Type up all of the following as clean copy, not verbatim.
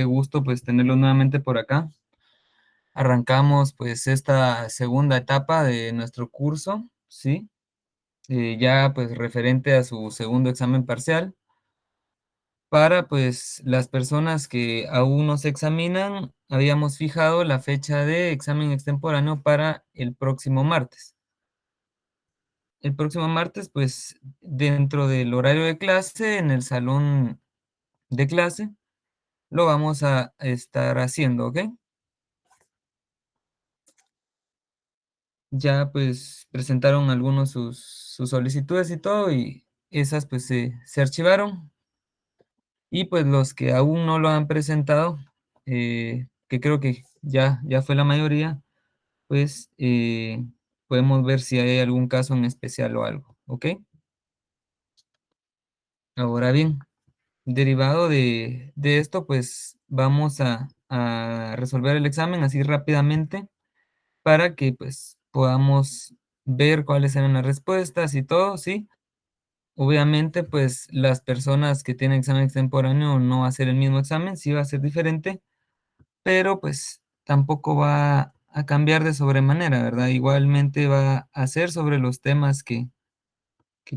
Qué gusto pues tenerlo nuevamente por acá. Arrancamos pues esta segunda etapa de nuestro curso, ¿sí? Ya pues referente a su segundo examen parcial. Para pues las personas que aún no se examinan, habíamos fijado la fecha de examen extemporáneo para el próximo martes. El próximo martes pues dentro del horario de clase, en el salón de clase, lo vamos a estar haciendo, ¿ok? Ya pues presentaron algunos sus solicitudes y todo, y esas pues se archivaron. Y pues los que aún no lo han presentado, que creo que ya fue la mayoría, pues podemos ver si hay algún caso en especial o algo, ¿ok? Ahora bien, derivado de esto, pues vamos a resolver el examen así rápidamente para que pues podamos ver cuáles eran las respuestas y todo, ¿sí? Obviamente, pues las personas que tienen examen extemporáneo no va a ser el mismo examen, sí va a ser diferente, pero pues tampoco va a cambiar de sobremanera, ¿verdad? Igualmente va a ser sobre los temas que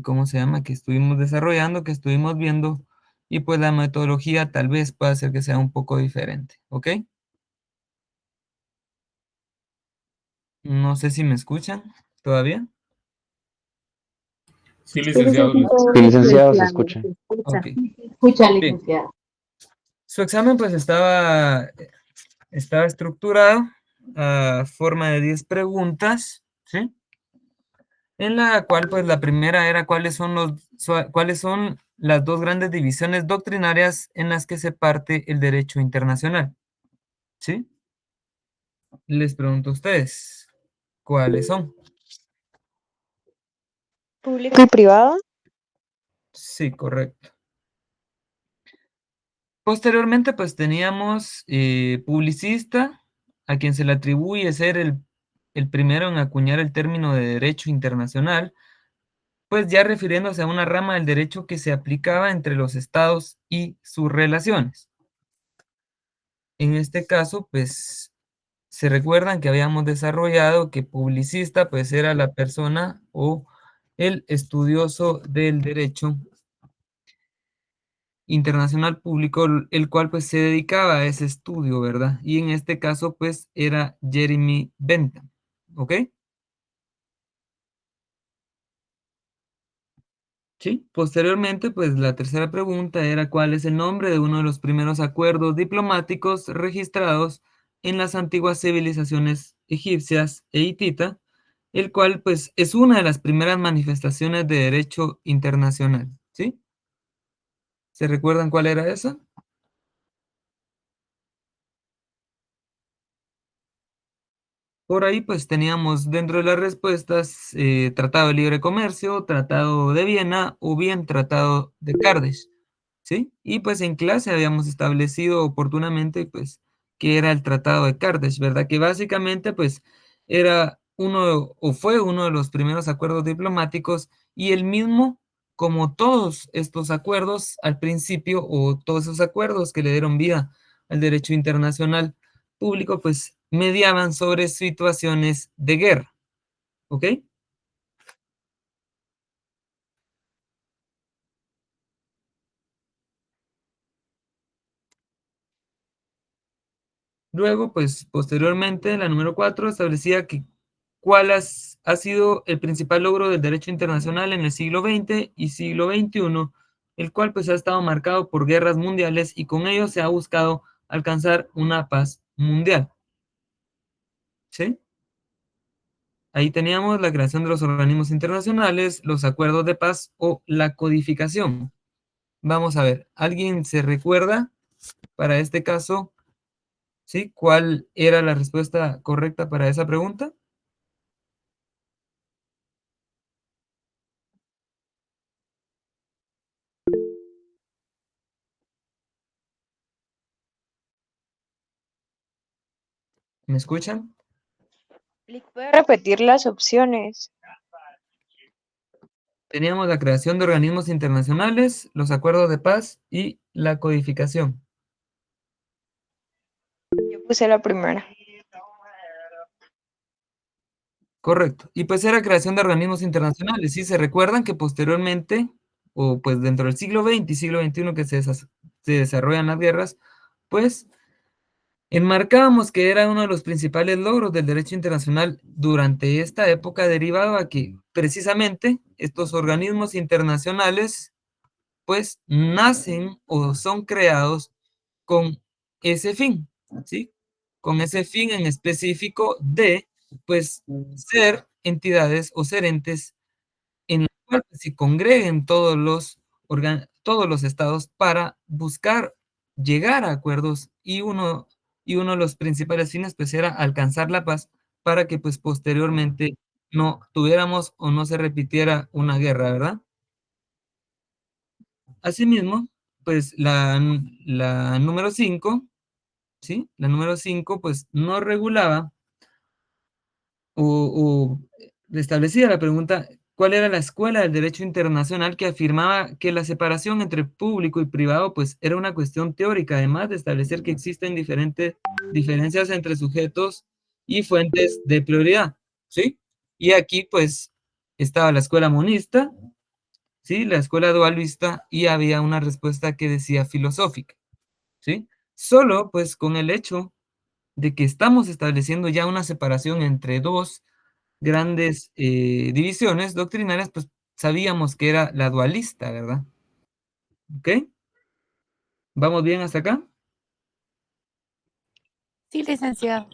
¿cómo se llama? Que estuvimos desarrollando, que estuvimos viendo, y pues la metodología tal vez pueda ser que sea un poco diferente, ¿ok? No sé si me escuchan todavía. Sí, Sí, licenciado, lo licenciado, escucho. Sí, licenciado, se licenciado, escucha. se escucha. Ok, Escucha, bien. licenciado. Su examen pues estaba estructurado a forma de 10 preguntas, ¿sí? En la cual, pues, la primera era cuáles son las dos grandes divisiones doctrinarias en las que se parte el derecho internacional, ¿sí? Les pregunto a ustedes, ¿cuáles son? Público y privado. Sí, correcto. Posteriormente, pues, teníamos publicista, a quien se le atribuye ser el primero en acuñar el término de derecho internacional, pues ya refiriéndose a una rama del derecho que se aplicaba entre los estados y sus relaciones. En este caso, pues, se recuerdan que habíamos desarrollado que publicista, pues, era la persona o el estudioso del derecho internacional público, el cual, pues, se dedicaba a ese estudio, ¿verdad? Y en este caso, pues, era Jeremy Bentham, ¿ok? Sí. Posteriormente, pues la tercera pregunta era cuál es el nombre de uno de los primeros acuerdos diplomáticos registrados en las antiguas civilizaciones egipcias e hitita, el cual pues es una de las primeras manifestaciones de derecho internacional, ¿sí? ¿Se recuerdan cuál era esa? Por ahí pues teníamos dentro de las respuestas Tratado de Libre Comercio, Tratado de Viena o bien Tratado de Cádiz. ¿Sí? Y pues en clase habíamos establecido oportunamente pues que era el Tratado de Carthage, ¿verdad? Que básicamente pues era uno o fue uno de los primeros acuerdos diplomáticos, y el mismo, como todos estos acuerdos al principio o todos esos acuerdos que le dieron vida al derecho internacional público, pues mediaban sobre situaciones de guerra, ¿ok? Luego, pues posteriormente, la número 4 establecía que cuál ha sido el principal logro del derecho internacional en el siglo XX y siglo XXI, el cual pues ha estado marcado por guerras mundiales y con ello se ha buscado alcanzar una paz mundial. ¿Sí? Ahí teníamos la creación de los organismos internacionales, los acuerdos de paz o la codificación. Vamos a ver, ¿alguien se recuerda para este caso, sí, cuál era la respuesta correcta para esa pregunta? ¿Me escuchan? ¿Puede repetir las opciones? Teníamos la creación de organismos internacionales, los acuerdos de paz y la codificación. Puse la primera. Correcto. Y pues era creación de organismos internacionales. Sí, se recuerdan que posteriormente, o pues dentro del siglo XX y siglo XXI que se desarrollan las guerras, pues enmarcábamos que era uno de los principales logros del derecho internacional durante esta época derivado a que precisamente estos organismos internacionales pues nacen o son creados con ese fin, ¿sí? Con ese fin en específico de, pues, ser entidades o ser entes en la cual pues, se congreguen todos los estados para buscar llegar a acuerdos y uno de los principales fines pues era alcanzar la paz para que pues posteriormente no tuviéramos o no se repitiera una guerra, ¿verdad? Asimismo, pues la número 5, ¿sí? La número 5 pues no regulaba o establecía la pregunta, ¿cuál era la escuela del derecho internacional que afirmaba que la separación entre público y privado pues era una cuestión teórica, además de establecer que existen diferentes diferencias entre sujetos y fuentes de prioridad, ¿sí? Y aquí pues estaba la escuela monista, ¿sí? La escuela dualista y había una respuesta que decía filosófica, ¿sí? Solo pues con el hecho de que estamos estableciendo ya una separación entre dos grandes divisiones doctrinarias, pues sabíamos que era la dualista, ¿verdad? ¿Ok? ¿Vamos bien hasta acá? Sí, licenciado.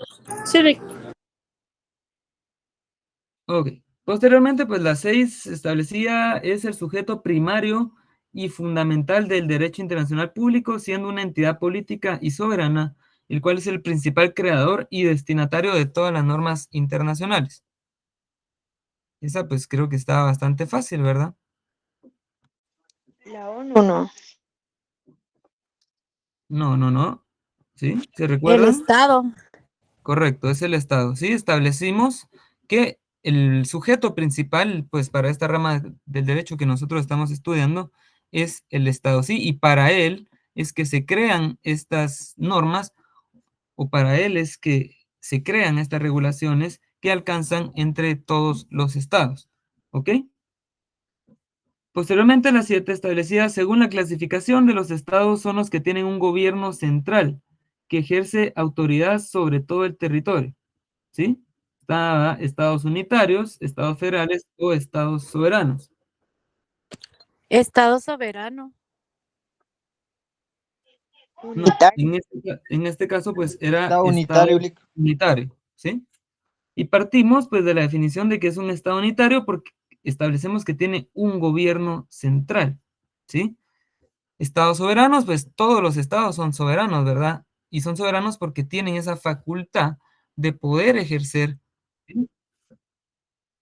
Sí, Ok. Posteriormente, pues la 6 establecía es el sujeto primario y fundamental del derecho internacional público, siendo una entidad política y soberana, el cual es el principal creador y destinatario de todas las normas internacionales. Esa pues creo que está bastante fácil, ¿verdad? la ONU no. No, no, no. ¿Sí? ¿Se El recuerdan? Estado. Correcto, es el Estado. Sí, establecimos que el sujeto principal, pues para esta rama del derecho que nosotros estamos estudiando, es el Estado, sí, y para él es que se crean estas normas, o para él es que se crean estas regulaciones que alcanzan entre todos los estados, ¿ok? Posteriormente, la 7 establecida según la clasificación de los estados son los que tienen un gobierno central que ejerce autoridad sobre todo el territorio. ¿Sí? Está estados unitarios, estados federales o estados soberanos. Estado soberano. No, Unitario. en este caso, pues era Estado estado unitario, Lic. unitario, ¿sí? Y partimos, pues, de la definición de que es un estado unitario porque establecemos que tiene un gobierno central, ¿sí? Estados soberanos, pues todos los estados son soberanos, ¿verdad? Y son soberanos porque tienen esa facultad de poder ejercer, ¿sí?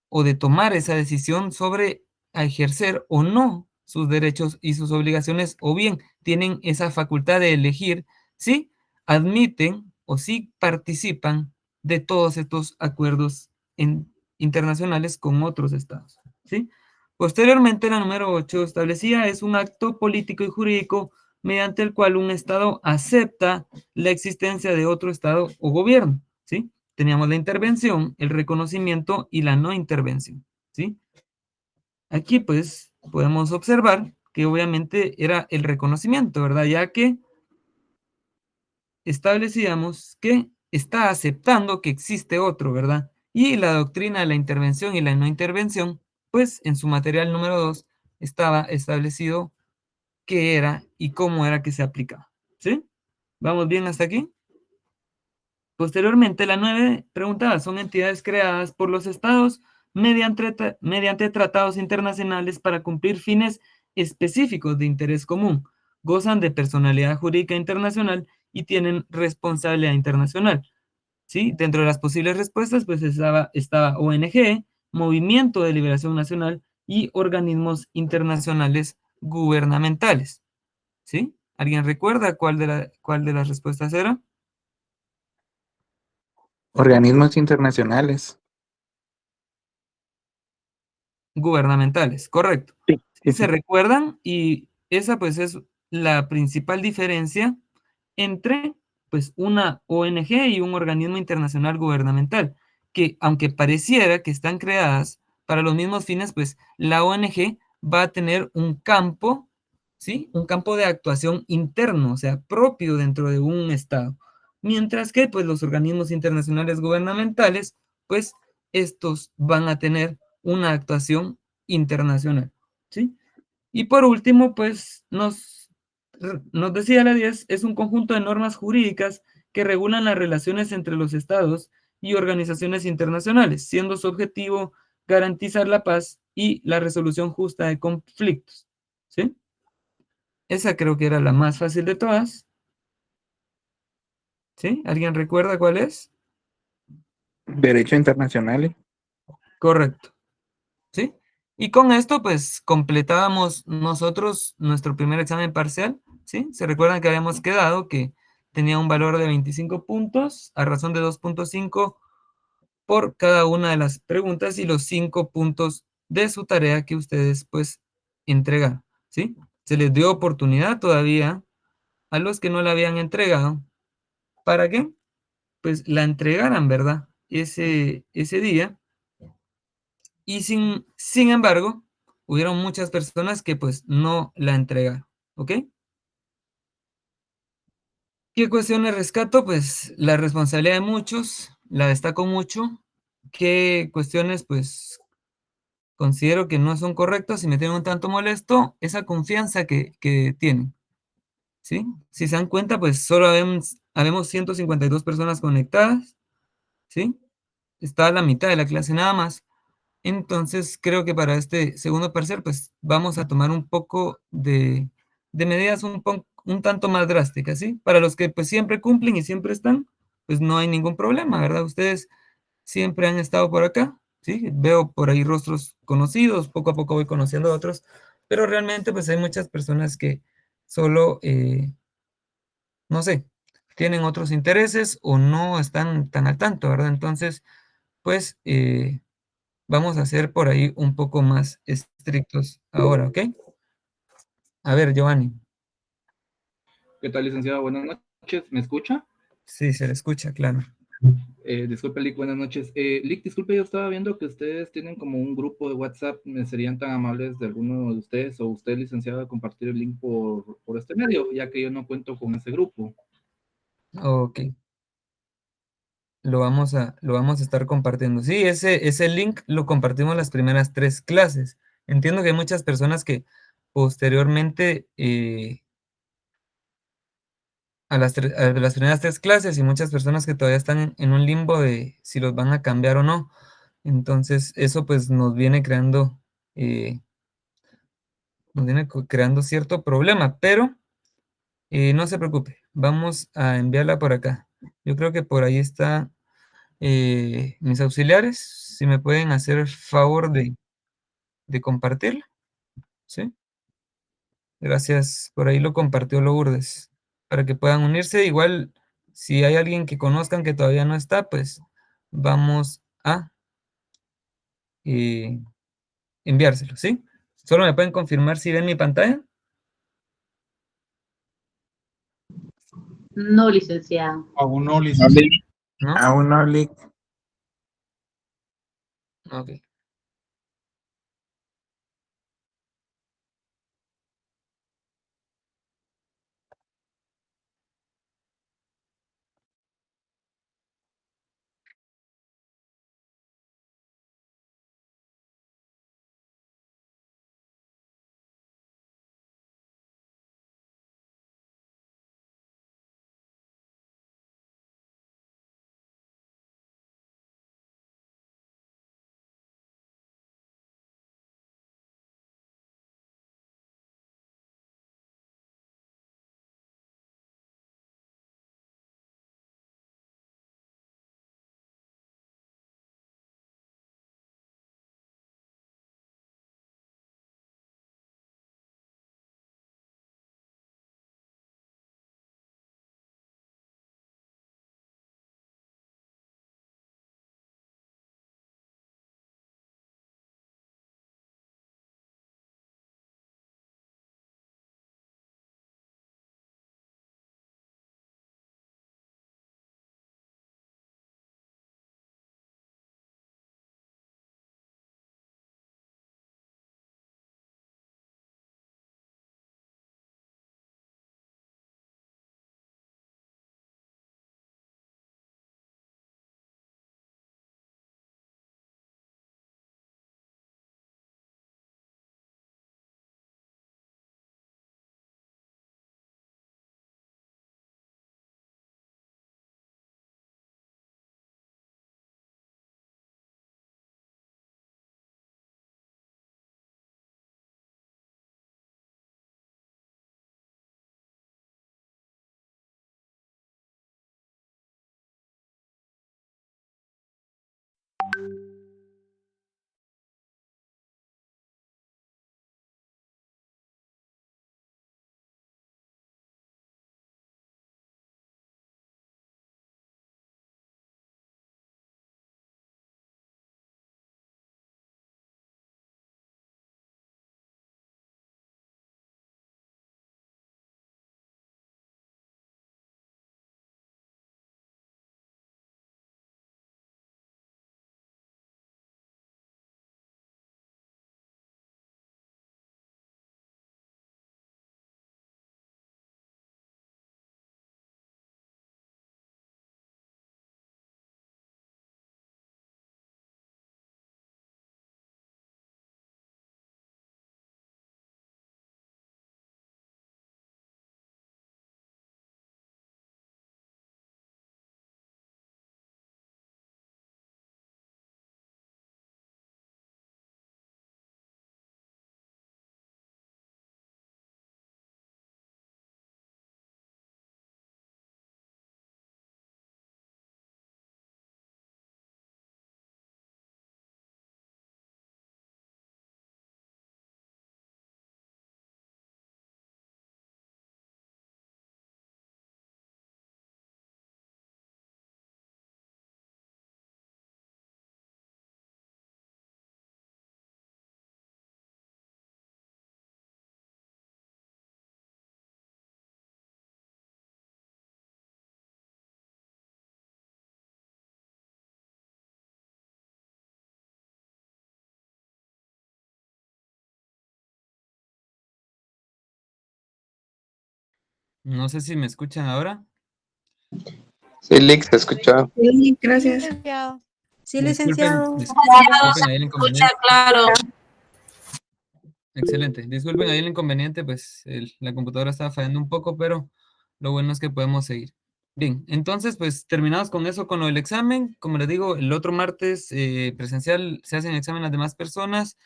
O de tomar esa decisión sobre a ejercer o no sus derechos y sus obligaciones, o bien tienen esa facultad de elegir si admiten o si participan de todos estos acuerdos internacionales con otros estados, ¿sí? Posteriormente, la número 8 establecía es un acto político y jurídico mediante el cual un estado acepta la existencia de otro estado o gobierno, ¿sí? Teníamos la intervención, el reconocimiento y la no intervención, ¿sí? Aquí pues podemos observar que obviamente era el reconocimiento, ¿verdad? Ya que establecíamos que está aceptando que existe otro, ¿verdad? Y la doctrina de la intervención y la no intervención, pues en su material número 2 estaba establecido qué era y cómo era que se aplicaba, ¿sí? ¿Vamos bien hasta aquí? Posteriormente, la 9 preguntaba, son entidades creadas por los estados mediante tratados internacionales para cumplir fines específicos de interés común, gozan de personalidad jurídica internacional y tienen responsabilidad internacional. ¿Sí? Dentro de las posibles respuestas, pues estaba ONG, Movimiento de Liberación Nacional y organismos internacionales gubernamentales. ¿Sí? ¿Alguien recuerda cuál de las respuestas era? Organismos internacionales. Gubernamentales, correcto. Sí, Sí sí, se sí. recuerdan y esa pues es la principal diferencia entre pues una ONG y un organismo internacional gubernamental, que aunque pareciera que están creadas para los mismos fines, pues la ONG va a tener un campo, ¿sí? Un campo de actuación interno, o sea, propio dentro de un Estado. Mientras que, pues, los organismos internacionales gubernamentales, pues, estos van a tener una actuación internacional, ¿sí? Y por último, pues nos decía la 10, es un conjunto de normas jurídicas que regulan las relaciones entre los estados y organizaciones internacionales, siendo su objetivo garantizar la paz y la resolución justa de conflictos. ¿Sí? Esa creo que era la más fácil de todas. ¿Sí? ¿Alguien recuerda cuál es? Derecho internacional. Correcto. ¿Sí? Y con esto, pues, completábamos nosotros nuestro primer examen parcial, ¿sí? Se recuerdan que habíamos quedado que tenía un valor de 25 puntos a razón de 2.5 por cada una de las preguntas y los 5 puntos de su tarea que ustedes, pues, entregan, ¿sí? Se les dio oportunidad todavía a los que no la habían entregado. ¿Para qué? Pues la entregaran, ¿verdad? Ese día. Y sin embargo, hubieron muchas personas que pues no la entregaron, ¿ok? ¿Qué cuestiones rescato? Pues la responsabilidad de muchos, la destaco mucho. ¿Qué cuestiones pues considero que no son correctas y me tienen un tanto molesto? Esa confianza que tienen, ¿sí? Si se dan cuenta, pues solo habemos 152 personas conectadas, ¿sí? Está la mitad de la clase nada más. Entonces, creo que para este segundo parcial, pues vamos a tomar un poco de medidas un tanto más drásticas, ¿sí? Para los que pues siempre cumplen y siempre están, pues no hay ningún problema, ¿verdad? Ustedes siempre han estado por acá, ¿sí? Veo por ahí rostros conocidos, poco a poco voy conociendo a otros, pero realmente pues hay muchas personas que solo, no sé, tienen otros intereses o no están tan al tanto, ¿verdad? Entonces, pues vamos a ser por ahí un poco más estrictos ahora, ¿ok? A ver, Giovanni. ¿Qué tal, licenciado? Buenas noches. ¿Me escucha? Sí, se le escucha, claro. Disculpe, Lick, buenas noches. Lick, disculpe, yo estaba viendo que ustedes tienen como un grupo de WhatsApp. ¿Me serían tan amables de alguno de ustedes o usted, licenciado, a compartir el link por este medio, ya que yo no cuento con ese grupo? Ok, lo vamos a estar compartiendo. Sí, ese link lo compartimos las primeras 3 clases. Entiendo que hay muchas personas que posteriormente a las primeras 3 clases y muchas personas que todavía están en un limbo de si los van a cambiar o no. Entonces, eso pues eh, nos viene creando cierto problema, pero no se preocupe, vamos a enviarla por acá. Yo creo que por ahí está mis auxiliares, si me pueden hacer el favor de compartirla, ¿sí? Gracias, por ahí lo compartió Lourdes, para que puedan unirse. Igual, si hay alguien que conozcan que todavía no está, pues vamos a eh, enviárselo, ¿sí? Solo me pueden confirmar si ven mi pantalla, No, licenciado. Aún no, licenciado. ¿no? Aún no, Lick. Ok. No sé si me escuchan ahora. Sí, Lick, se escucha. Sí, Sí, gracias. licenciado. Sí, Disculpen, licenciado. disculpen ahí el inconveniente. Claro. Excelente. Disculpen ahí el inconveniente, pues la computadora estaba fallando un poco, pero lo bueno es que podemos seguir. Bien, entonces, pues terminados con eso, con lo del examen. Como les digo, el otro martes presencial se hacen examen las demás personas.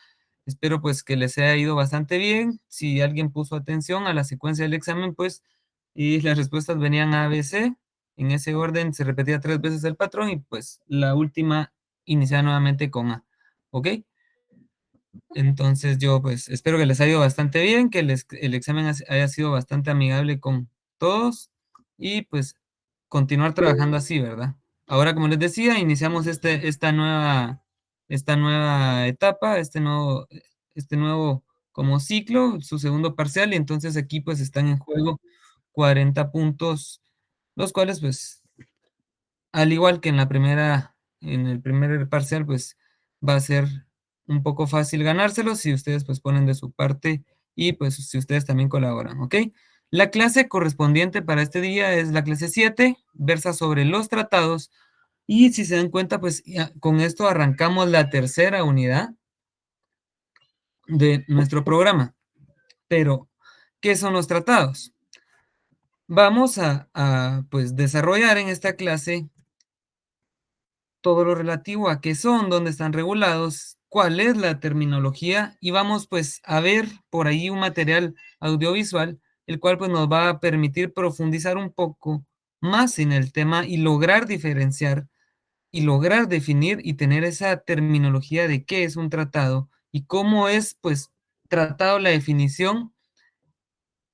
Espero pues que les haya ido bastante bien. Si alguien puso atención a la secuencia del examen, pues, y las respuestas venían A, B, C. En ese orden se repetía 3 veces el patrón y pues la última iniciaba nuevamente con A. ¿Ok? Entonces yo pues espero que les haya ido bastante bien, que el examen haya sido bastante amigable con todos y pues continuar trabajando así, ¿verdad? Ahora, como les decía, iniciamos esta nueva etapa, este nuevo como ciclo, su segundo parcial, y entonces aquí pues están en juego 40 puntos, los cuales pues al igual que en el primer parcial, pues va a ser un poco fácil ganárselos si ustedes pues ponen de su parte y pues si ustedes también colaboran, ¿ok? La clase correspondiente para este día es la clase 7, versa sobre los tratados y si se dan cuenta, pues ya con esto arrancamos la tercera unidad de nuestro programa. Pero, ¿qué son los tratados? Vamos pues desarrollar en esta clase todo lo relativo a qué son, dónde están regulados, cuál es la terminología y vamos pues a ver por ahí un material audiovisual, el cual pues nos va a permitir profundizar un poco más en el tema y lograr diferenciar y lograr definir y tener esa terminología de qué es un tratado y cómo es pues tratado la definición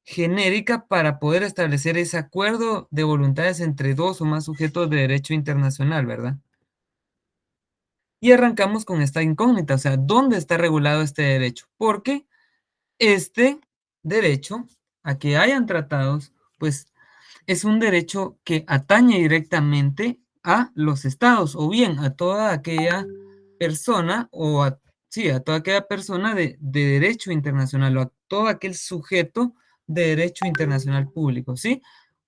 genérica para poder establecer ese acuerdo de voluntades entre dos o más sujetos de derecho internacional, ¿verdad? Y arrancamos con esta incógnita, o sea, ¿dónde está regulado este derecho? Porque este derecho a que hayan tratados, pues es un derecho que atañe directamente a los estados o bien a toda aquella persona o sí, a toda aquella persona de derecho internacional o a todo aquel sujeto de derecho internacional público, ¿sí?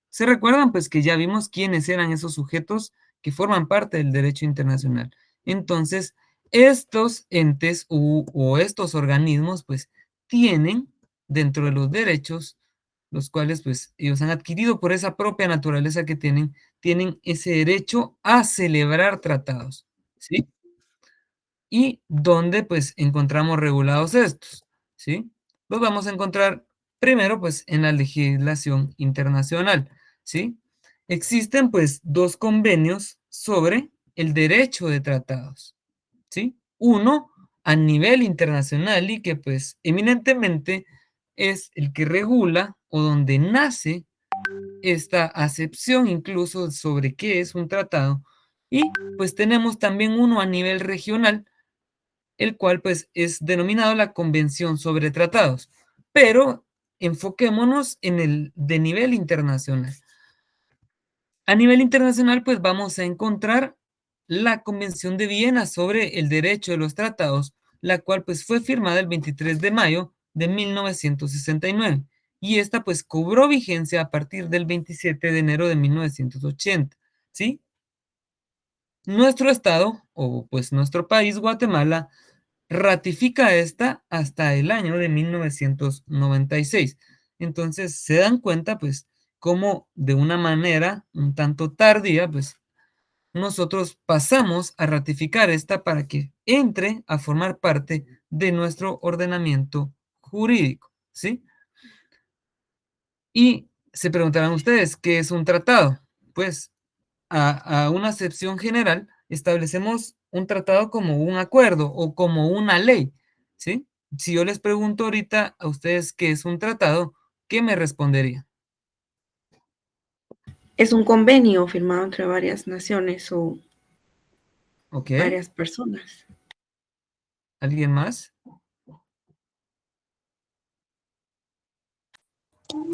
¿Se recuerdan? Pues que ya vimos quiénes eran esos sujetos que forman parte del derecho internacional. Entonces, estos entes o estos organismos, pues, tienen dentro de los derechos, los cuales, pues, ellos han adquirido por esa propia naturaleza que tienen ese derecho a celebrar tratados, ¿sí? ¿Y dónde, pues, encontramos regulados estos? ¿Sí? Los vamos a encontrar primero, pues, en la legislación internacional, ¿sí? Existen, pues, dos convenios sobre el derecho de tratados, ¿sí? Uno a nivel internacional y que, pues, eminentemente es el que regula o donde nace esta acepción incluso sobre qué es un tratado. Y, pues, tenemos también uno a nivel regional, el cual pues es denominado la Convención sobre Tratados, pero enfoquémonos en el de nivel internacional. A nivel internacional pues vamos a encontrar la Convención de Viena sobre el derecho de los tratados, la cual pues fue firmada el 23 de mayo de 1969 y esta pues cobró vigencia a partir del 27 de enero de 1980, ¿sí? Nuestro estado, o pues nuestro país, Guatemala, ratifica esta hasta el año de 1996. Entonces, se dan cuenta, pues, cómo de una manera un tanto tardía, pues, nosotros pasamos a ratificar esta para que entre a formar parte de nuestro ordenamiento jurídico, ¿sí? Y se preguntarán ustedes, ¿qué es un tratado? Pues a una acepción general, establecemos un tratado como un acuerdo o como una ley, ¿sí? Si yo les pregunto ahorita a ustedes qué es un tratado, ¿qué me respondería? Es un convenio firmado entre varias naciones o ¿Ok? varias personas. ¿Alguien más?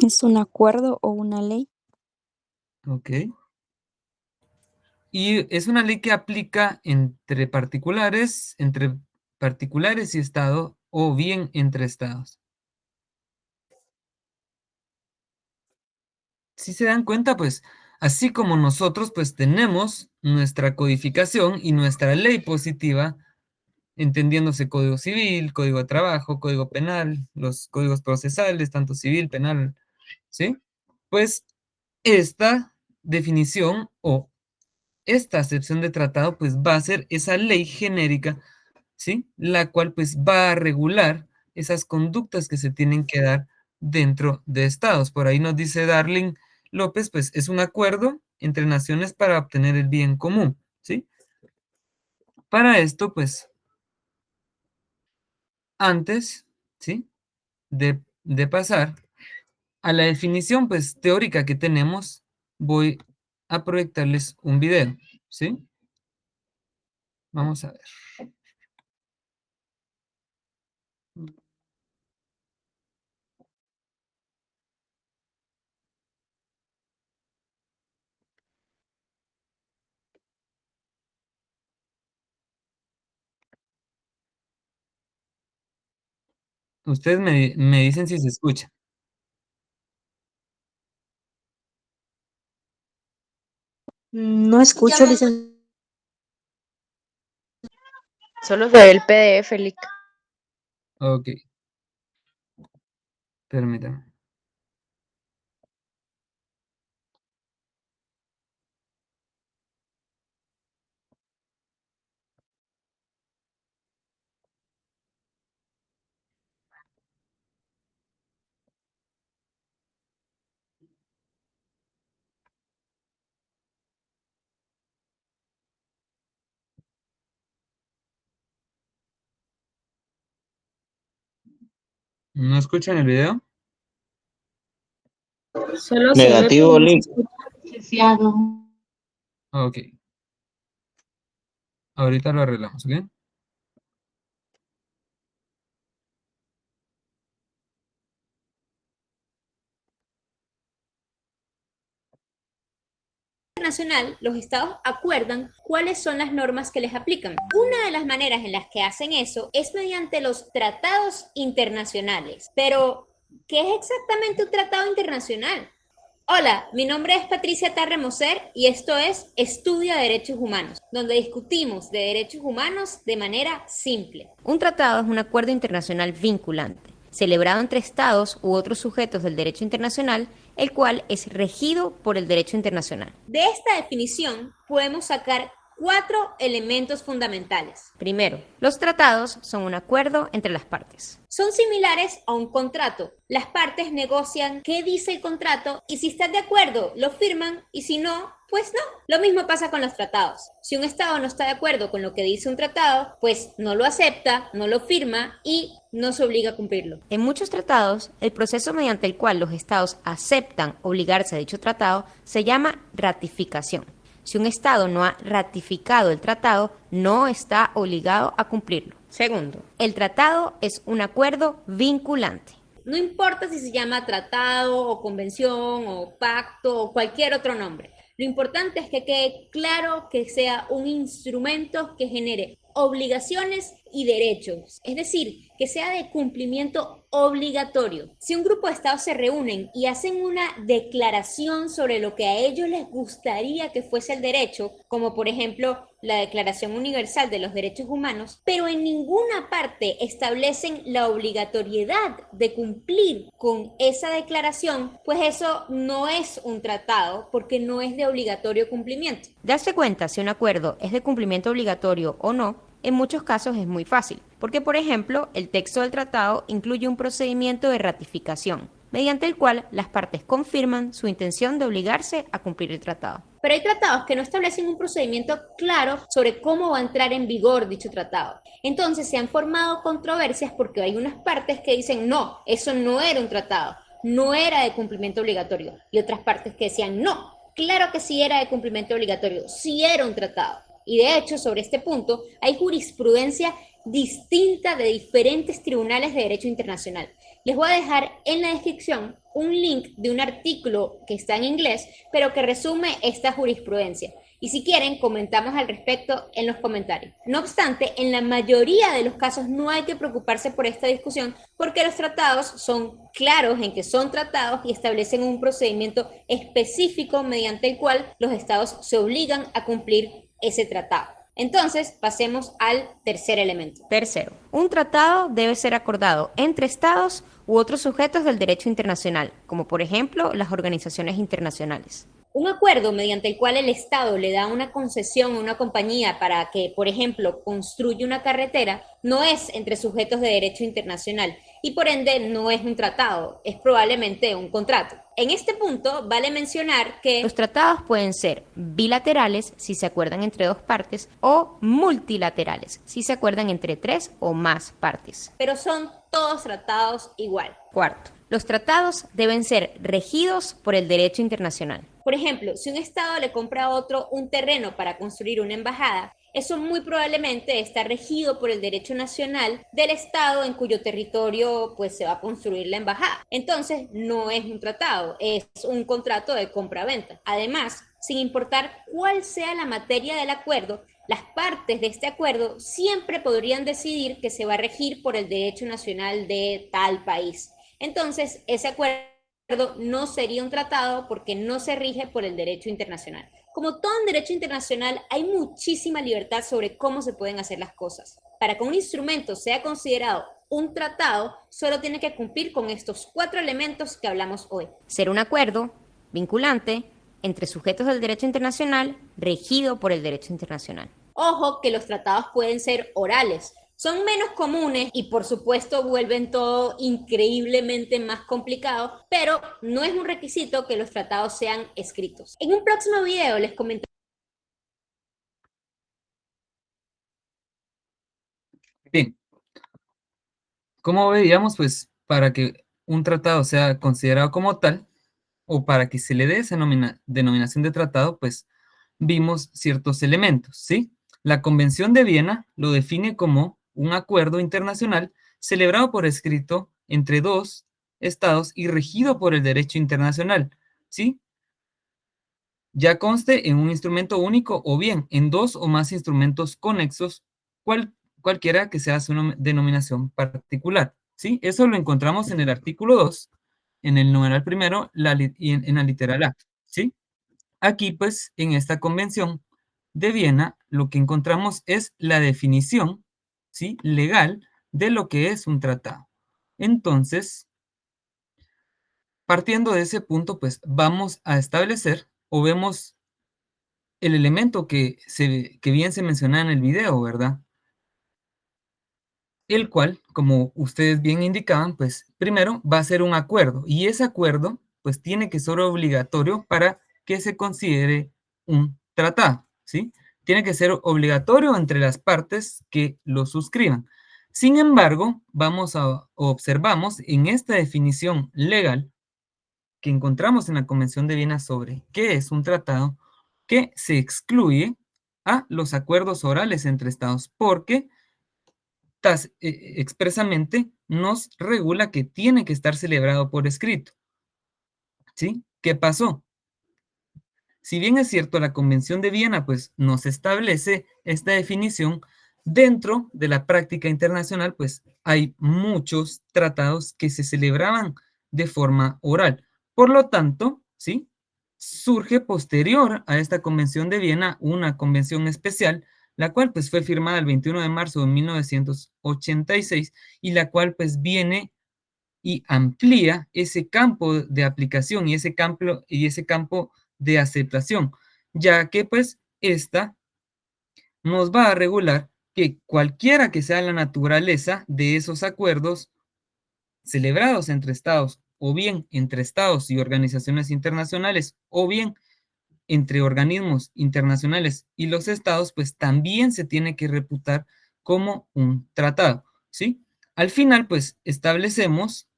¿Es un acuerdo o una ley? ¿Ok? Y es una ley que aplica entre particulares y Estado, o bien entre Estados. si se dan cuenta, pues, así como nosotros, pues, tenemos nuestra codificación y nuestra ley positiva, entendiéndose Código Civil, Código de Trabajo, Código Penal, los códigos procesales, tanto civil, penal, ¿sí? Pues, esta definición o esta acepción de tratado, pues, va a ser esa ley genérica, ¿sí? La cual, pues, va a regular esas conductas que se tienen que dar dentro de estados. Por ahí nos dice Darling López, pues, es un acuerdo entre naciones para obtener el bien común, ¿sí? Para esto, pues, antes, ¿sí? De pasar a la definición, pues, teórica que tenemos, voy a proyectarles un video, ¿sí? Vamos a ver. Ustedes me dicen si se escucha. No escucho, licenciado. Solo se ve el PDF, Lick. Ok, permítame. ¿No escuchan el video? Solo se ve, Negativo, pero no se Link. escucha. Licenciado. Ok, ahorita lo arreglamos, ¿ok? Internacional, los estados acuerdan cuáles son las normas que les aplican. Una de las maneras en las que hacen eso es mediante los tratados internacionales. Pero, ¿qué es exactamente un tratado internacional? Hola, mi nombre es Patricia Tarremoser y esto es Estudia Derechos Humanos, donde discutimos de derechos humanos de manera simple. Un tratado es un acuerdo internacional vinculante, celebrado entre estados u otros sujetos del derecho internacional, el cual es regido por el derecho internacional. De esta definición podemos sacar 4 elementos fundamentales. Primero, los tratados son un acuerdo entre las partes. Son similares a un contrato. Las partes negocian qué dice el contrato y si están de acuerdo, lo firman y si no, pues no. Lo mismo pasa con los tratados. Si un estado no está de acuerdo con lo que dice un tratado, pues no lo acepta, no lo firma y no se obliga a cumplirlo. En muchos tratados, el proceso mediante el cual los estados aceptan obligarse a dicho tratado se llama ratificación. Si un estado no ha ratificado el tratado, no está obligado a cumplirlo. Segundo, el tratado es un acuerdo vinculante. No importa si se llama tratado o convención o pacto o cualquier otro nombre. Lo importante es que quede claro que sea un instrumento que genere obligaciones y derechos, es decir, que sea de cumplimiento obligatorio. Si un grupo de estados se reúnen y hacen una declaración sobre lo que a ellos les gustaría que fuese el derecho, como por ejemplo la Declaración Universal de los Derechos Humanos, pero en ninguna parte establecen la obligatoriedad de cumplir con esa declaración, pues eso no es un tratado porque no es de obligatorio cumplimiento. Darse cuenta si un acuerdo es de cumplimiento obligatorio o no en muchos casos es muy fácil, porque por ejemplo el texto del tratado incluye un procedimiento de ratificación, mediante el cual las partes confirman su intención de obligarse a cumplir el tratado. Pero hay tratados que no establecen un procedimiento claro sobre cómo va a entrar en vigor dicho tratado. Entonces se han formado controversias porque hay unas partes que dicen no, eso no era un tratado, no era de cumplimiento obligatorio, y otras partes que decían no, claro que sí era de cumplimiento obligatorio, sí era un tratado. Y de hecho, sobre este punto, hay jurisprudencia distinta de diferentes tribunales de derecho internacional. Les voy a dejar en la descripción un link de un artículo que está en inglés, pero que resume esta jurisprudencia. Y si quieren, comentamos al respecto en los comentarios. No obstante, en la mayoría de los casos no hay que preocuparse por esta discusión porque los tratados son claros en que son tratados y establecen un procedimiento específico mediante el cual los estados se obligan a cumplir ese tratado. Entonces, pasemos al tercer elemento. Tercero, un tratado debe ser acordado entre estados u otros sujetos del derecho internacional, como por ejemplo las organizaciones internacionales. Un acuerdo mediante el cual el Estado le da una concesión a una compañía para que, por ejemplo, construya una carretera, no es entre sujetos de derecho internacional y por ende no es un tratado, es probablemente un contrato. En este punto vale mencionar que los tratados pueden ser bilaterales si se acuerdan entre dos partes o multilaterales si se acuerdan entre 3 o más partes. Pero son todos tratados igual. Cuarto, los tratados deben ser regidos por el derecho internacional. Por ejemplo, si un estado le compra a otro un terreno para construir una embajada, eso muy probablemente está regido por el derecho nacional del estado en cuyo territorio pues se va a construir la embajada. Entonces, no es un tratado, es un contrato de compra-venta. Además, sin importar cuál sea la materia del acuerdo, las partes de este acuerdo siempre podrían decidir que se va a regir por el derecho nacional de tal país. Entonces, ese acuerdo no sería un tratado porque no se rige por el derecho internacional. Como todo en derecho internacional, hay muchísima libertad sobre cómo se pueden hacer las cosas. Para que un instrumento sea considerado un tratado, solo tiene que cumplir con estos 4 elementos que hablamos hoy. Ser un acuerdo vinculante entre sujetos del derecho internacional, regido por el derecho internacional. Ojo que los tratados pueden ser orales. Son menos comunes y por supuesto vuelven todo increíblemente más complicado, pero no es un requisito que los tratados sean escritos. En un próximo video les comento. Bien, como veíamos, pues para que un tratado sea considerado como tal, o para que se le dé esa denominación de tratado, pues vimos ciertos elementos, ¿sí? La Convención de Viena lo define como un acuerdo internacional celebrado por escrito entre dos estados y regido por el derecho internacional, ¿sí? Ya conste en un instrumento único o bien en 2 o más instrumentos conexos, cualquiera que sea su denominación particular, ¿sí? Eso lo encontramos en el artículo 2, en el numeral primero y en la literal A, ¿sí? Aquí, pues, en esta convención de Viena, lo que encontramos es la definición, ¿sí?, legal de lo que es un tratado. Entonces, partiendo de ese punto, pues, vamos a establecer o vemos el elemento que bien se menciona en el video, ¿verdad? El cual, como ustedes bien indicaban, pues, primero va a ser un acuerdo, y ese acuerdo, pues, tiene que ser obligatorio para que se considere un tratado, ¿sí? Tiene que ser obligatorio entre las partes que lo suscriban. Sin embargo, observamos en esta definición legal que encontramos en la Convención de Viena sobre qué es un tratado, que se excluye a los acuerdos orales entre estados, porque expresamente nos regula que tiene que estar celebrado por escrito, ¿sí? ¿Qué pasó? Si bien es cierto, la Convención de Viena pues nos establece esta definición, dentro de la práctica internacional pues hay muchos tratados que se celebraban de forma oral. Por lo tanto, ¿sí?, surge posterior a esta Convención de Viena una convención especial, la cual pues fue firmada el 21 de marzo de 1986 y la cual pues viene y amplía ese campo de aplicación y ese campo de aceptación, ya que pues esta nos va a regular que cualquiera que sea la naturaleza de esos acuerdos celebrados entre estados, o bien entre estados y organizaciones internacionales, o bien entre organismos internacionales y los estados, pues también se tiene que reputar como un tratado, ¿sí? Al final, pues establecemos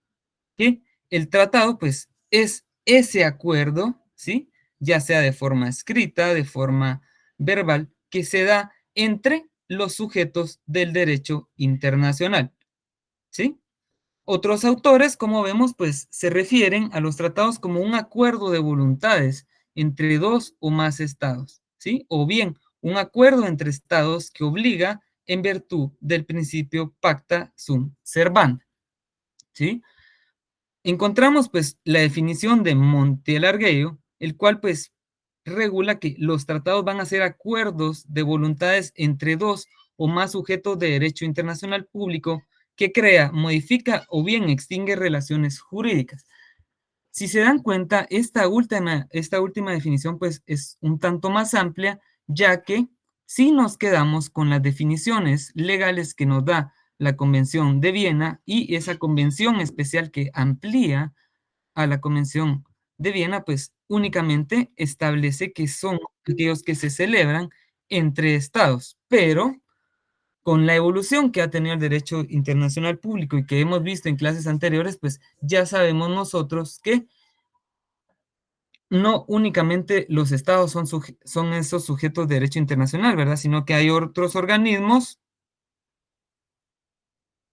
que el tratado, pues, es ese acuerdo, ¿sí?, ya sea de forma escrita, de forma verbal, que se da entre los sujetos del derecho internacional, ¿sí? Otros autores, como vemos, pues, se refieren a los tratados como un acuerdo de voluntades entre 2 o más estados, ¿sí? O bien un acuerdo entre estados que obliga en virtud del principio pacta sunt servanda, ¿sí? Encontramos pues la definición de Montiel-Arguello, el cual pues regula que los tratados van a ser acuerdos de voluntades entre dos o más sujetos de derecho internacional público que crea, modifica o bien extingue relaciones jurídicas. Si se dan cuenta, esta última definición pues es un tanto más amplia, ya que si nos quedamos con las definiciones legales que nos da la Convención de Viena y esa convención especial que amplía a la Convención de Viena, pues únicamente establece que son aquellos que se celebran entre estados, pero con la evolución que ha tenido el derecho internacional público y que hemos visto en clases anteriores, pues ya sabemos nosotros que no únicamente los estados son esos sujetos de derecho internacional, ¿verdad? Sino que hay otros organismos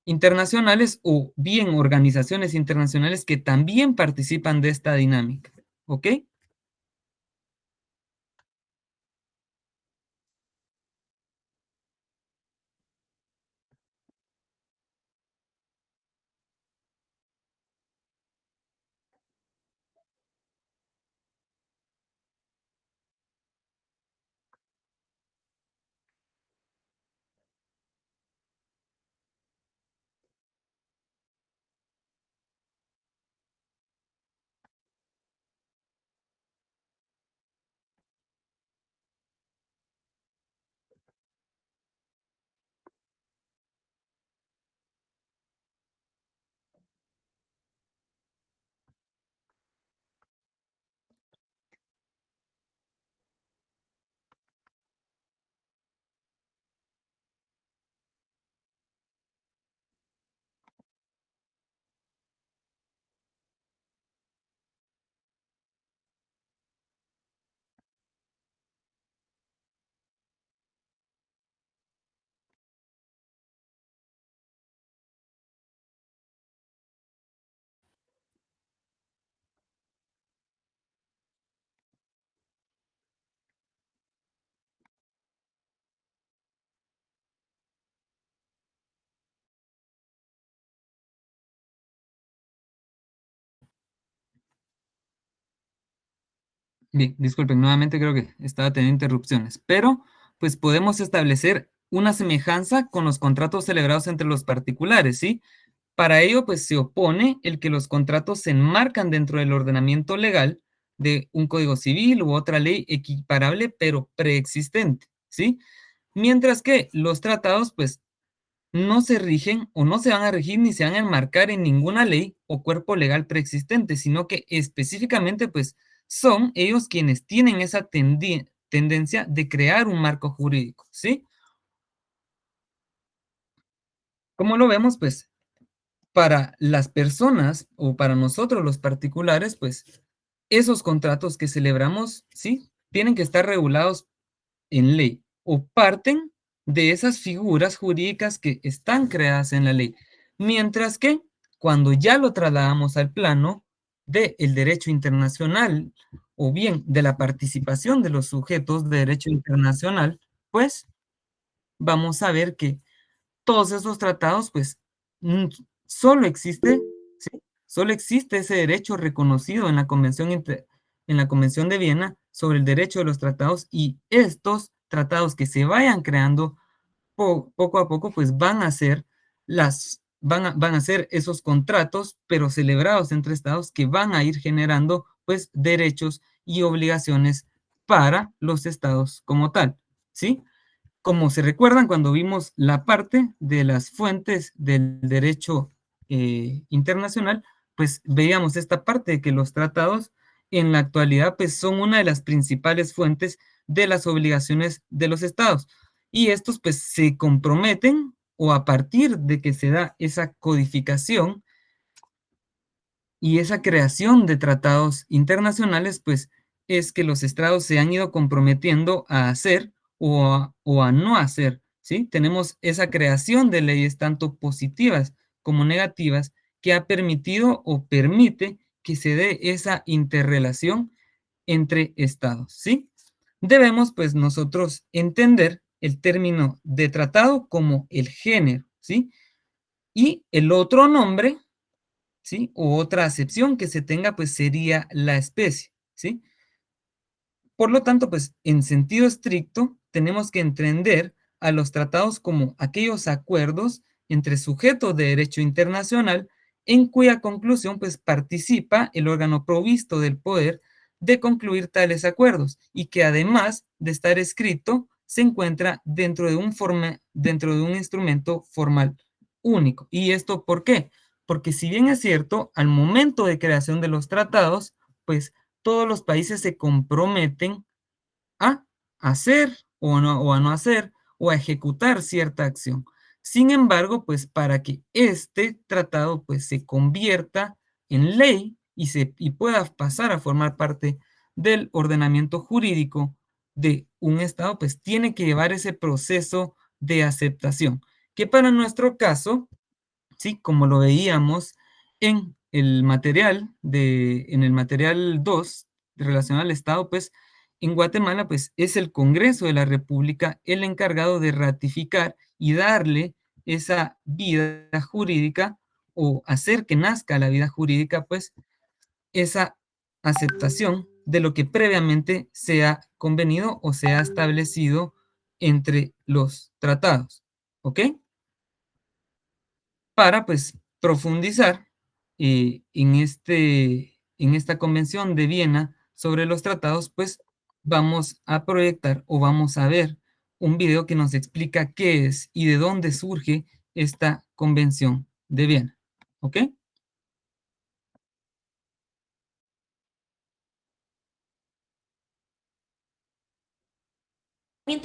internacionales o bien organizaciones internacionales que también participan de esta dinámica, ¿ok? Bien, disculpen, nuevamente creo que estaba teniendo interrupciones, pero pues podemos establecer una semejanza con los contratos celebrados entre los particulares, ¿sí? Para ello, pues se opone el que los contratos se enmarcan dentro del ordenamiento legal de un código civil u otra ley equiparable, pero preexistente, ¿sí? Mientras que los tratados, pues, no se rigen o no se van a regir ni se van a enmarcar en ninguna ley o cuerpo legal preexistente, sino que específicamente, pues, son ellos quienes tienen esa tendencia de crear un marco jurídico, ¿sí? Como lo vemos, pues, para las personas o para nosotros los particulares, pues, esos contratos que celebramos, ¿sí? Tienen que estar regulados en ley o parten de esas figuras jurídicas que están creadas en la ley. Mientras que cuando ya lo trasladamos al plano del derecho internacional o bien de la participación de los sujetos de derecho internacional, pues vamos a ver que todos esos tratados, pues mm, solo existe, ¿sí? Solo existe ese derecho reconocido en la en la Convención de Viena sobre el derecho de los tratados y estos tratados que se vayan creando poco a poco, pues van a ser esos contratos, pero celebrados entre estados que van a ir generando, pues, derechos y obligaciones para los estados como tal, ¿sí? Como se recuerdan cuando vimos la parte de las fuentes del derecho internacional, pues veíamos esta parte de que los tratados en la actualidad pues son una de las principales fuentes de las obligaciones de los estados. Y estos pues se comprometen o a partir de que se da esa codificación y esa creación de tratados internacionales, pues es que los estados se han ido comprometiendo a hacer o a no hacer, ¿sí? Tenemos esa creación de leyes tanto positivas como negativas que ha permitido o permite que se dé esa interrelación entre estados, ¿sí? debemos pues nosotros entender el término de tratado como el género, ¿sí? Y el otro nombre, ¿sí? O otra acepción que se tenga pues sería la especie, ¿sí? Por lo tanto, pues en sentido estricto, tenemos que entender a los tratados como aquellos acuerdos entre sujetos de derecho internacional en cuya conclusión pues participa el órgano provisto del poder de concluir tales acuerdos y que además de estar escrito se encuentra dentro de un instrumento formal único. ¿Y esto por qué? Porque si bien es cierto, al momento de creación de los tratados, pues todos los países se comprometen a hacer o a no hacer o a ejecutar cierta acción. Sin embargo, pues para que este tratado pues se convierta en ley y pueda pasar a formar parte del ordenamiento jurídico de un Estado, pues tiene que llevar ese proceso de aceptación, que para nuestro caso, ¿sí? Como lo veíamos en el material 2 relacionado al Estado, pues en Guatemala, pues es el Congreso de la República el encargado de ratificar y darle esa vida jurídica o hacer que nazca la vida jurídica, pues esa aceptación de lo que previamente se ha convenido o se ha establecido entre los tratados, ¿ok? Para pues profundizar en esta Convención de Viena sobre los tratados, pues vamos a proyectar o vamos a ver un video que nos explica qué es y de dónde surge esta Convención de Viena. ¿Ok?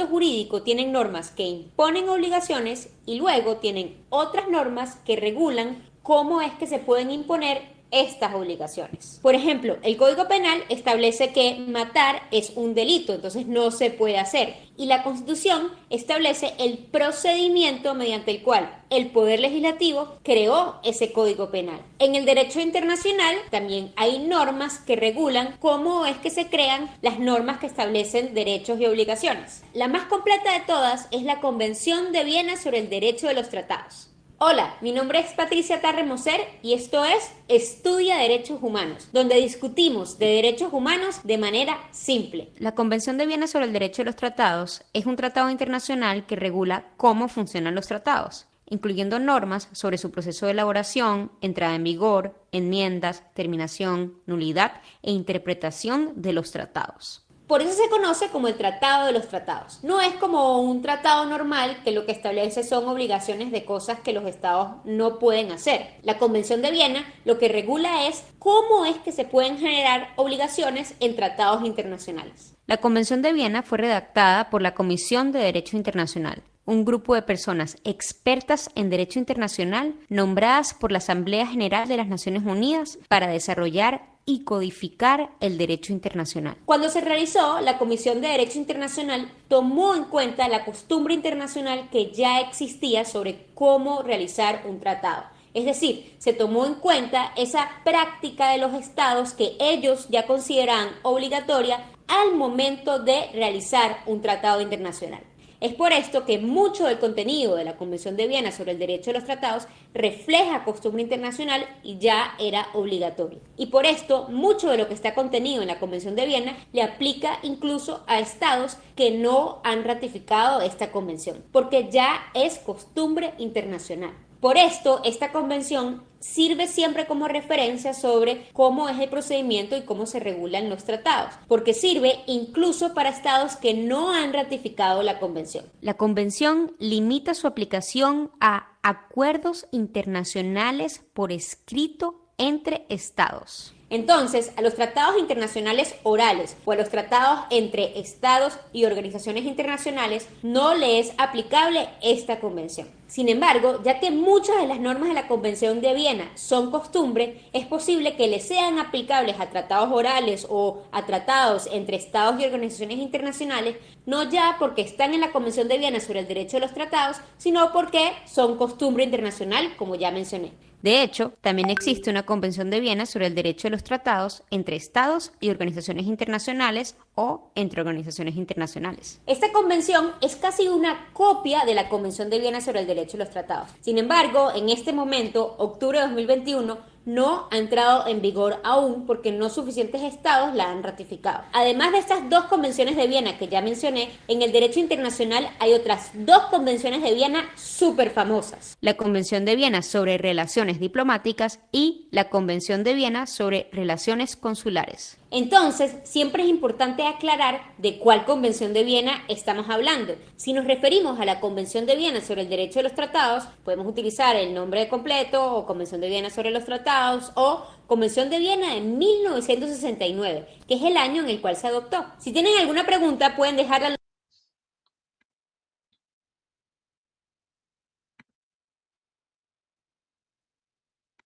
Jurídico tienen normas que imponen obligaciones y luego tienen otras normas que regulan cómo es que se pueden imponer estas obligaciones. Por ejemplo, el Código Penal establece que matar es un delito, entonces no se puede hacer. Y la Constitución establece el procedimiento mediante el cual el Poder Legislativo creó ese Código Penal. En el derecho internacional también hay normas que regulan cómo es que se crean las normas que establecen derechos y obligaciones. La más completa de todas es la Convención de Viena sobre el Derecho de los Tratados. Hola, mi nombre es Patricia Tarre Moser y esto es Estudia Derechos Humanos, donde discutimos de derechos humanos de manera simple. La Convención de Viena sobre el Derecho de los Tratados es un tratado internacional que regula cómo funcionan los tratados, incluyendo normas sobre su proceso de elaboración, entrada en vigor, enmiendas, terminación, nulidad e interpretación de los tratados. Por eso se conoce como el Tratado de los Tratados. No es como un tratado normal que lo que establece son obligaciones de cosas que los estados no pueden hacer. La Convención de Viena lo que regula es cómo es que se pueden generar obligaciones en tratados internacionales. La Convención de Viena fue redactada por la Comisión de Derecho Internacional, un grupo de personas expertas en derecho internacional nombradas por la Asamblea General de las Naciones Unidas para desarrollar y codificar el derecho internacional. Cuando se realizó, la Comisión de Derecho Internacional tomó en cuenta la costumbre internacional que ya existía sobre cómo realizar un tratado. Es decir, se tomó en cuenta esa práctica de los estados que ellos ya consideraban obligatoria al momento de realizar un tratado internacional. Es por esto que mucho del contenido de la Convención de Viena sobre el Derecho de los Tratados refleja costumbre internacional y ya era obligatorio. Y por esto, mucho de lo que está contenido en la Convención de Viena le aplica incluso a estados que no han ratificado esta convención, porque ya es costumbre internacional. Por esto, esta convención sirve siempre como referencia sobre cómo es el procedimiento y cómo se regulan los tratados, porque sirve incluso para estados que no han ratificado la convención. La convención limita su aplicación a acuerdos internacionales por escrito entre estados. Entonces, a los tratados internacionales orales o a los tratados entre estados y organizaciones internacionales no le es aplicable esta convención. Sin embargo, ya que muchas de las normas de la Convención de Viena son costumbre, es posible que le sean aplicables a tratados orales o a tratados entre estados y organizaciones internacionales, no ya porque están en la Convención de Viena sobre el Derecho de los Tratados, sino porque son costumbre internacional, como ya mencioné. De hecho, también existe una Convención de Viena sobre el derecho de los tratados entre estados y organizaciones internacionales o entre organizaciones internacionales. Esta convención es casi una copia de la Convención de Viena sobre el derecho de los tratados. Sin embargo, en este momento, octubre de 2021, no ha entrado en vigor aún porque no suficientes estados la han ratificado. Además de estas dos convenciones de Viena que ya mencioné, en el derecho internacional hay otras dos convenciones de Viena súper famosas. La Convención de Viena sobre Relaciones Diplomáticas y la Convención de Viena sobre Relaciones Consulares. Entonces, siempre es importante aclarar de cuál Convención de Viena estamos hablando. Si nos referimos a la Convención de Viena sobre el derecho de los tratados, podemos utilizar el nombre completo o Convención de Viena sobre los tratados o Convención de Viena de 1969, que es el año en el cual se adoptó. Si tienen alguna pregunta, pueden dejarla.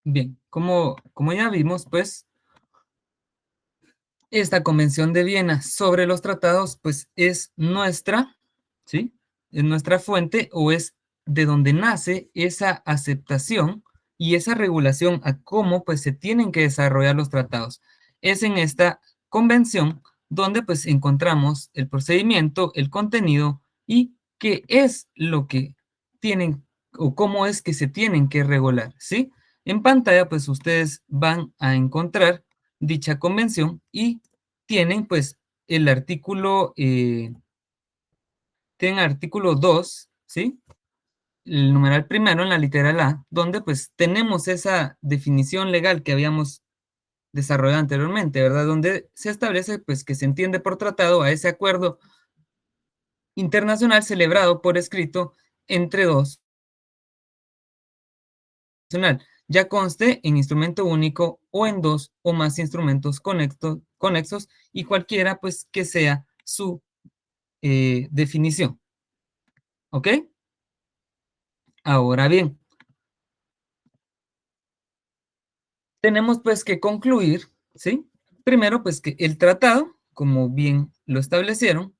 Bien, como ya vimos, pues, esta Convención de Viena sobre los tratados, pues, es nuestra, ¿sí? Es nuestra fuente o es de donde nace esa aceptación y esa regulación a cómo, pues, se tienen que desarrollar los tratados. Es en esta convención donde, pues, encontramos el procedimiento, el contenido y qué es lo que tienen o cómo es que se tienen que regular, ¿sí? En pantalla, pues, ustedes van a encontrar dicha convención y tienen, pues, el artículo, tienen artículo 2, ¿sí? El numeral primero en la literal A, donde, pues, tenemos esa definición legal que habíamos desarrollado anteriormente, ¿verdad? Donde se establece, pues, que se entiende por tratado a ese acuerdo internacional celebrado por escrito entre dos, ya conste en instrumento único o en dos o más instrumentos conexos y cualquiera, pues, que sea su definición. ¿Ok? Ahora bien, tenemos pues que concluir, ¿sí? Primero, pues que el tratado, como bien lo establecieron,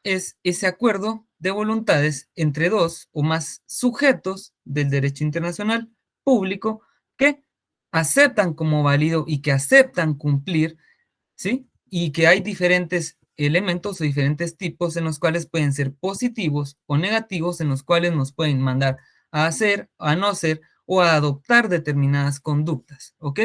es ese acuerdo de voluntades entre dos o más sujetos del derecho internacional público que aceptan como válido y que aceptan cumplir, ¿sí? Y que hay diferentes elementos o diferentes tipos en los cuales pueden ser positivos o negativos, en los cuales nos pueden mandar a hacer, a no hacer o a adoptar determinadas conductas, ¿ok?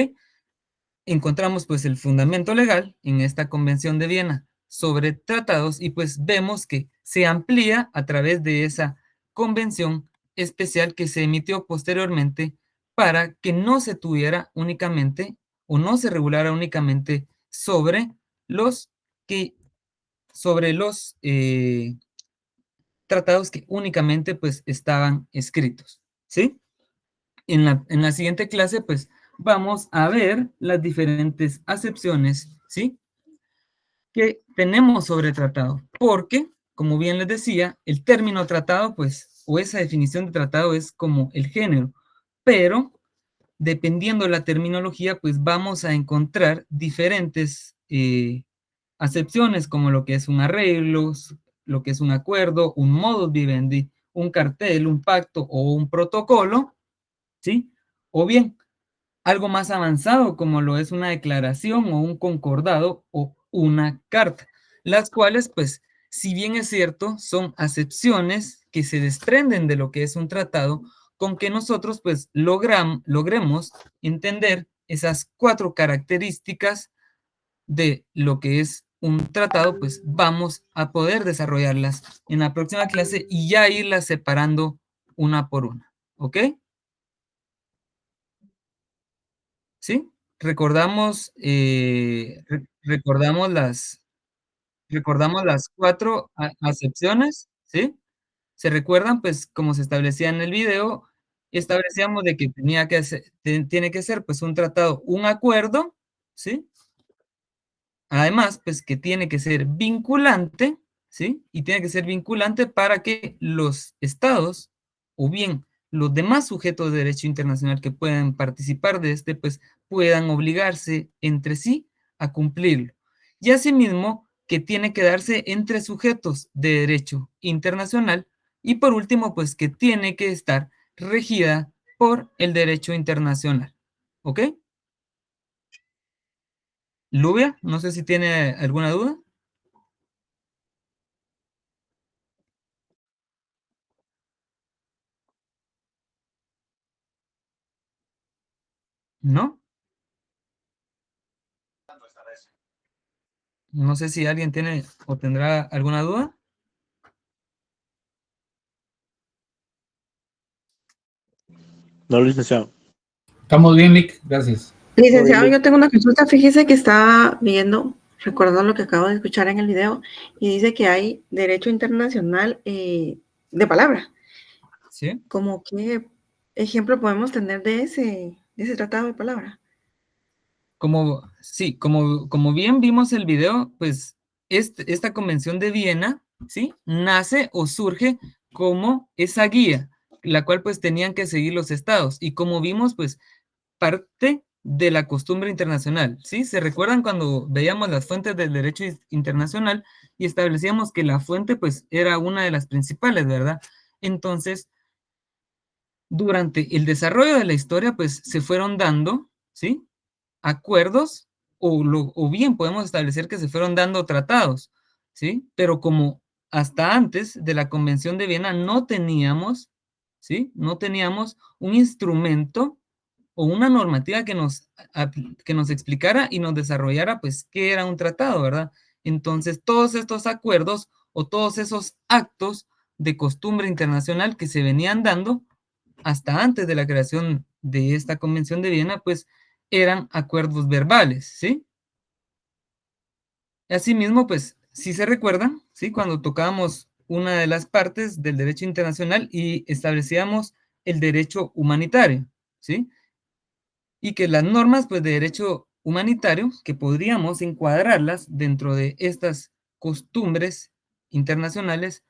Encontramos pues el fundamento legal en esta Convención de Viena sobre tratados y pues vemos que se amplía a través de esa convención especial que se emitió posteriormente para que no se tuviera únicamente o no se regulara únicamente los que sobre los tratados que únicamente pues estaban escritos, ¿sí? En la siguiente clase pues vamos a ver las diferentes acepciones, ¿sí? Que tenemos sobre tratado, porque, como bien les decía, el término tratado, pues, o esa definición de tratado es como el género, pero dependiendo de la terminología, pues vamos a encontrar diferentes acepciones como lo que es un arreglo, lo que es un acuerdo, un modus vivendi, un cartel, un pacto o un protocolo, ¿sí? O bien algo más avanzado como lo es una declaración o un concordado o una carta, las cuales, pues, si bien es cierto, son acepciones que se desprenden de lo que es un tratado, con que nosotros, pues, logremos entender esas 4 características de lo que es un tratado, pues vamos a poder desarrollarlas en la próxima clase y ya irlas separando una por una, ¿ok? ¿Sí? Recordamos, recordamos las 4 acepciones, ¿sí? ¿Se recuerdan? Pues, como se establecía en el video, establecíamos de que tiene que ser, pues, un tratado, un acuerdo, ¿sí? Además, pues, que tiene que ser vinculante, ¿sí? Y tiene que ser vinculante para que los estados, o bien los demás sujetos de derecho internacional que puedan participar de este, pues, puedan obligarse entre sí a cumplirlo. Y asimismo, que tiene que darse entre sujetos de derecho internacional y por último, pues, que tiene que estar regida por el derecho internacional. ¿Ok? Lubia, no sé si tiene alguna duda. ¿No? No sé si alguien tiene o tendrá alguna duda. No, licenciado. Estamos bien, Lick, gracias. Licenciado, yo tengo una consulta. Fíjese que estaba viendo, recordando lo que acabo de escuchar en el video, y dice que hay derecho internacional de palabra. ¿Sí? ¿Cómo qué ejemplo podemos tener de ese tratado de palabra? Sí, como bien vimos el video, pues esta Convención de Viena, ¿sí? Nace o surge como esa guía, la cual pues tenían que seguir los estados. Y como vimos, pues parte de la costumbre internacional, ¿sí? ¿Se recuerdan cuando veíamos las fuentes del derecho internacional y establecíamos que la fuente pues era una de las principales, ¿verdad? Entonces, durante el desarrollo de la historia pues se fueron dando, ¿sí? Acuerdos o bien podemos establecer que se fueron dando tratados, ¿sí? Pero como hasta antes de la Convención de Viena no teníamos, ¿sí? No teníamos un instrumento o una normativa que nos explicara y nos desarrollara, pues, qué era un tratado, ¿verdad? Entonces, todos estos acuerdos o todos esos actos de costumbre internacional que se venían dando hasta antes de la creación de esta Convención de Viena, pues, eran acuerdos verbales, ¿sí? Asimismo, pues, si se recuerdan, ¿sí? Cuando tocábamos una de las partes del derecho internacional y establecíamos el derecho humanitario, ¿sí? Y que las normas, pues, de derecho humanitario, que podríamos encuadrarlas dentro de estas costumbres internacionales,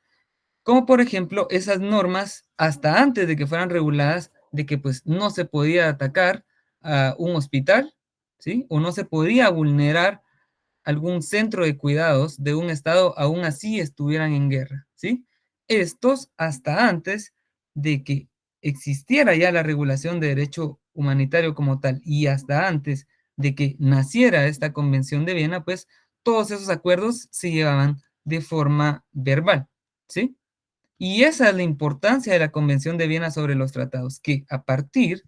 como por ejemplo esas normas hasta antes de que fueran reguladas, de que pues no se podía atacar a un hospital, ¿sí? O no se podía vulnerar algún centro de cuidados de un estado, aún así estuvieran en guerra, ¿sí? Estos hasta antes de que existiera ya la regulación de derecho humanitario como tal y hasta antes de que naciera esta Convención de Viena, pues todos esos acuerdos se llevaban de forma verbal, ¿sí? Y esa es la importancia de la Convención de Viena sobre los tratados, que a partir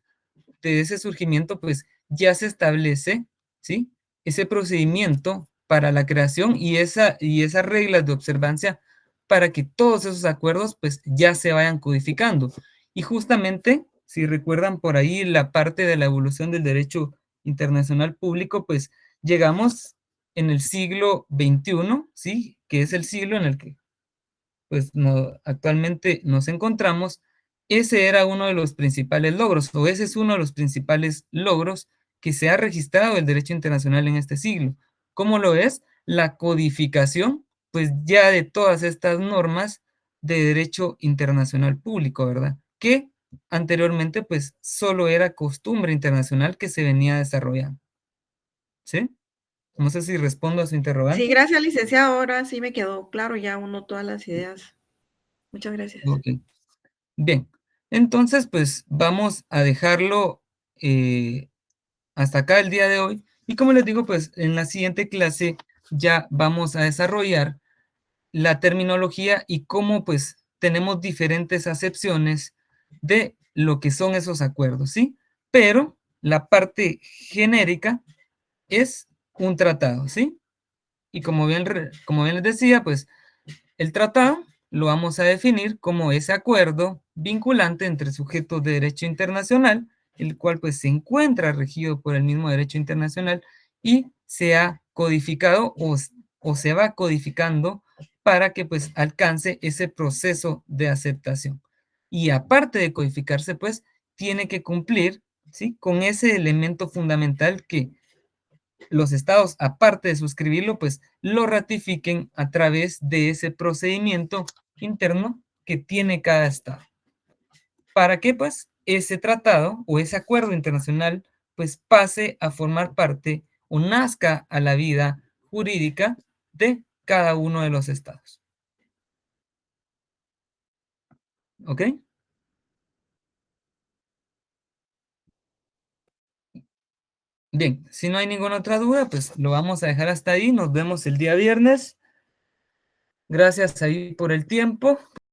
de ese surgimiento, pues ya se establece, ¿sí? Ese procedimiento para la creación y esas reglas de observancia para que todos esos acuerdos, pues ya se vayan codificando. Y justamente, si recuerdan por ahí la parte de la evolución del derecho internacional público, pues llegamos en el siglo XXI, ¿sí? Que es el siglo en el que pues actualmente nos encontramos, ese era uno de los principales logros, o ese es uno de los principales logros que se ha registrado el derecho internacional en este siglo. ¿Cómo lo es? La codificación, pues ya de todas estas normas de derecho internacional público, ¿verdad? Que anteriormente pues solo era costumbre internacional que se venía desarrollando. ¿Sí? No sé si respondo a su Sí, interrogante. gracias, licenciado. Ahora sí me quedó claro, ya uno todas las ideas. Muchas gracias. Ok. Bien, entonces pues vamos a dejarlo hasta acá el día de hoy. Y como les digo, pues en la siguiente clase ya vamos a desarrollar la terminología y cómo pues tenemos diferentes acepciones de lo que son esos acuerdos, ¿sí? Pero la parte genérica es un tratado, ¿sí? Y como bien les decía, pues el tratado lo vamos a definir como ese acuerdo vinculante entre sujetos de derecho internacional, el cual pues se encuentra regido por el mismo derecho internacional y se ha codificado o se va codificando para que pues alcance ese proceso de aceptación. Y aparte de codificarse, pues tiene que cumplir, ¿sí? Con ese elemento fundamental que los estados, aparte de suscribirlo, pues lo ratifiquen a través de ese procedimiento interno que tiene cada estado. Para que pues ese tratado o ese acuerdo internacional pues pase a formar parte o nazca a la vida jurídica de cada uno de los estados. ¿Ok? Bien, si no hay ninguna otra duda, pues lo vamos a dejar hasta ahí. Nos vemos el día viernes. Gracias ahí por el tiempo.